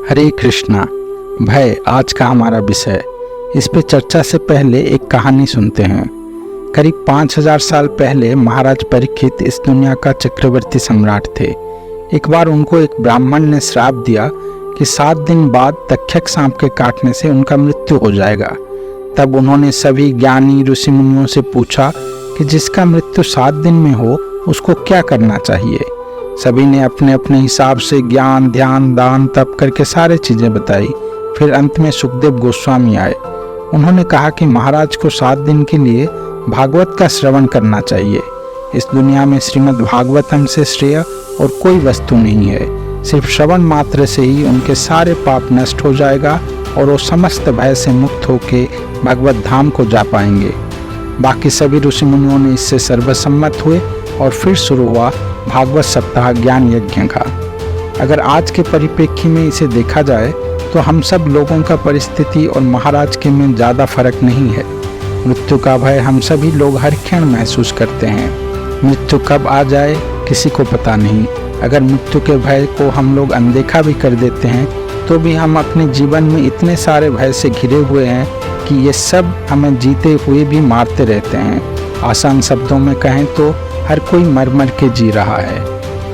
हरे कृष्णा। भय आज का हमारा विषय। इस पे चर्चा से पहले एक कहानी सुनते हैं। करीब 5000 साल पहले महाराज परीक्षित इस दुनिया का चक्रवर्ती सम्राट थे। एक बार उनको एक ब्राह्मण ने श्राप दिया कि 7 दिन बाद तक्षक सांप के काटने से उनका मृत्यु हो जाएगा। तब उन्होंने सभी ज्ञानी ऋषि मुनियों से पूछा कि जिसका मृत्यु 7 दिन में हो उसको क्या करना चाहिए। सभी ने अपने अपने हिसाब से ज्ञान ध्यान दान तप करके सारे चीज़ें बताई। फिर अंत में सुखदेव गोस्वामी आए। उन्होंने कहा कि महाराज को 7 दिन के लिए भागवत का श्रवण करना चाहिए। इस दुनिया में श्रीमद् भागवतम से श्रेय और कोई वस्तु नहीं है। सिर्फ श्रवण मात्र से ही उनके सारे पाप नष्ट हो जाएगा और वो समस्त भय से मुक्त होकर भगवत धाम को जा पाएंगे। बाकी सभी ऋषि मुनियों ने इससे सर्वसम्मत हुए और फिर शुरू हुआ भागवत सप्ताह ज्ञान यज्ञ का। अगर आज के परिप्रेक्ष्य में इसे देखा जाए तो हम सब लोगों का परिस्थिति और महाराज के में ज़्यादा फर्क नहीं है। मृत्यु का भय हम सभी लोग हर क्षण महसूस करते हैं। मृत्यु कब आ जाए किसी को पता नहीं। अगर मृत्यु के भय को हम लोग अनदेखा भी कर देते हैं तो भी हम अपने जीवन में इतने सारे भय से घिरे हुए हैं कि ये सब हमें जीते हुए भी मारते रहते हैं। आसान शब्दों में कहें तो हर कोई मर मर के जी रहा है।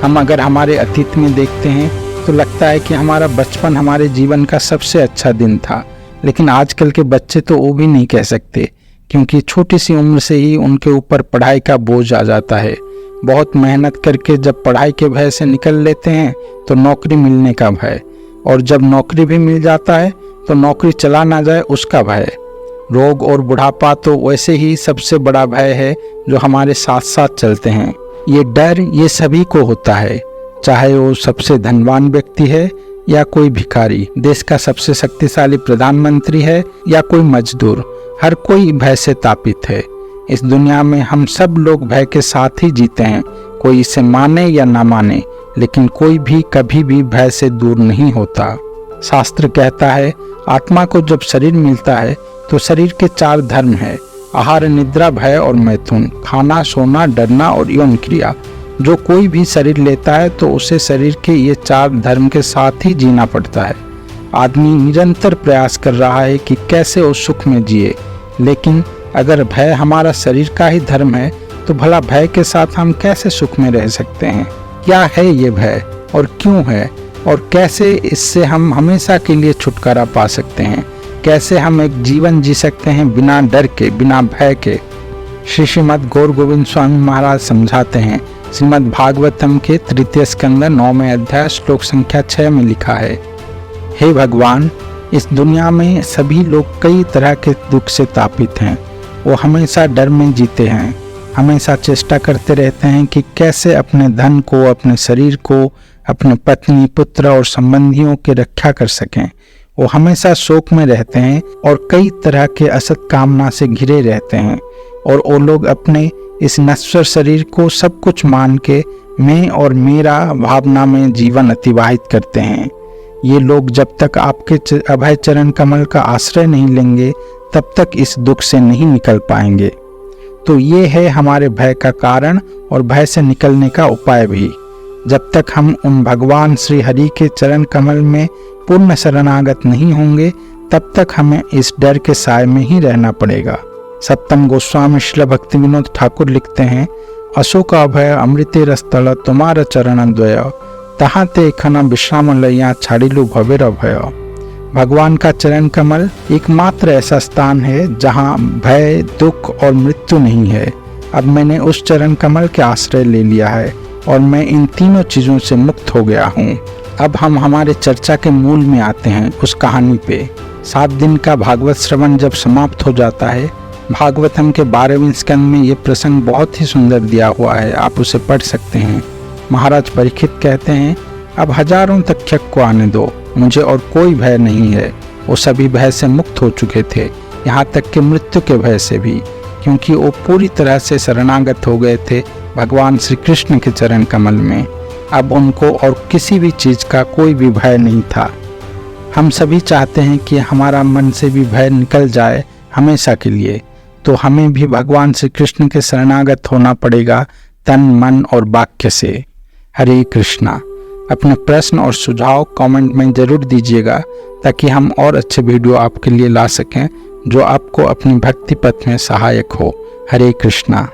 हम अगर हमारे अतीत में देखते हैं तो लगता है कि हमारा बचपन हमारे जीवन का सबसे अच्छा दिन था। लेकिन आजकल के बच्चे तो वो भी नहीं कह सकते, क्योंकि छोटी सी उम्र से ही उनके ऊपर पढ़ाई का बोझ आ जाता है। बहुत मेहनत करके जब पढ़ाई के भय से निकल लेते हैं तो नौकरी मिलने का भय, और जब नौकरी भी मिल जाता है तो नौकरी चला ना जाए उसका भय। रोग और बुढ़ापा तो वैसे ही सबसे बड़ा भय है जो हमारे साथ साथ चलते हैं। ये डर ये सभी को होता है, चाहे वो सबसे धनवान व्यक्ति है या कोई भिखारी, देश का सबसे शक्तिशाली प्रधानमंत्री है या कोई मजदूर। हर कोई भय से तापित है। इस दुनिया में हम सब लोग भय के साथ ही जीते हैं। कोई इसे माने या ना माने, लेकिन कोई भी कभी भी भय से दूर नहीं होता। शास्त्र कहता है आत्मा को जब शरीर मिलता है तो शरीर के 4 धर्म है: आहार निद्रा भय और मैथुन, खाना सोना डरना और यौन क्रिया। जो कोई भी शरीर लेता है तो उसे शरीर के ये 4 धर्म के साथ ही जीना पड़ता है। आदमी निरंतर प्रयास कर रहा है कि कैसे वो सुख में जिए, लेकिन अगर भय हमारा शरीर का ही धर्म है तो भला भय के साथ हम कैसे सुख में रह सकते हैं? क्या है ये भय और क्यों है, और कैसे इससे हम हमेशा के लिए छुटकारा पा सकते हैं? कैसे हम एक जीवन जी सकते हैं बिना डर के, बिना भय के? श्रीमद् गौर गोविंद स्वामी महाराज समझाते हैं। श्रीमद् भागवतम के 3 स्कंद 9वें अध्याय श्लोक संख्या 6 में लिखा है, हे भगवान, इस दुनिया में सभी लोग कई तरह के दुख से तापित हैं। वो हमेशा डर में जीते हैं, हमेशा चेष्टा करते रहते हैं कि कैसे अपने धन को, अपने शरीर को, अपने पत्नी पुत्र और संबंधियों की रक्षा कर सकें। वो हमेशा शोक में रहते हैं और कई तरह के असत कामना से घिरे रहते हैं, और वो लोग अपने इस नश्वर शरीर को सब कुछ मान के मैं और मेरा भावना में जीवन अतिवाहित करते हैं। ये लोग जब तक आपके अभय चरण कमल का आश्रय नहीं लेंगे तब तक इस दुख से नहीं निकल पाएंगे। तो ये है हमारे भय का कारण और भय से निकलने का उपाय भी। जब तक हम उन भगवान श्री हरि के चरण कमल में पूर्ण शरणागत नहीं होंगे तब तक हमें इस डर के साय में ही रहना पड़ेगा। सप्तम गोस्वामी श्रील भक्ति विनोद ठाकुर लिखते हैं, अशोक अभय अमृते रस्थल तुम्हारा चरण द्वय, तहाँ ते खना विश्राम लैया छाड़िलु भवेर भय। भगवान का चरण कमल एकमात्र ऐसा स्थान है जहाँ भय, दुख और मृत्यु नहीं है। अब मैंने उस चरण कमल के आश्रय ले लिया है और मैं इन तीनों चीज़ों से मुक्त हो गया हूँ। अब हम हमारे चर्चा के मूल में आते हैं, उस कहानी पे। 7 दिन का भागवत श्रवण जब समाप्त हो जाता है, भागवतम के 12वें स्कंद में ये प्रसंग बहुत ही सुंदर दिया हुआ है, आप उसे पढ़ सकते हैं। महाराज परीक्षित कहते हैं, अब हजारों तक्षक को आने दो, मुझे और कोई भय नहीं है। वो सभी भय से मुक्त हो चुके थे, यहाँ तक कि मृत्यु के भय से भी, क्योंकि वो पूरी तरह से शरणागत हो गए थे भगवान श्री कृष्ण के चरण कमल में। अब उनको और किसी भी चीज़ का कोई भी भय नहीं था। हम सभी चाहते हैं कि हमारा मन से भी भय निकल जाए हमेशा के लिए, तो हमें भी भगवान श्री कृष्ण के शरणागत होना पड़ेगा, तन मन और वाक्य से। हरे कृष्णा। अपने प्रश्न और सुझाव कमेंट में ज़रूर दीजिएगा, ताकि हम और अच्छे वीडियो आपके लिए ला सकें जो आपको अपनी भक्ति पथ में सहायक हो। हरे कृष्णा।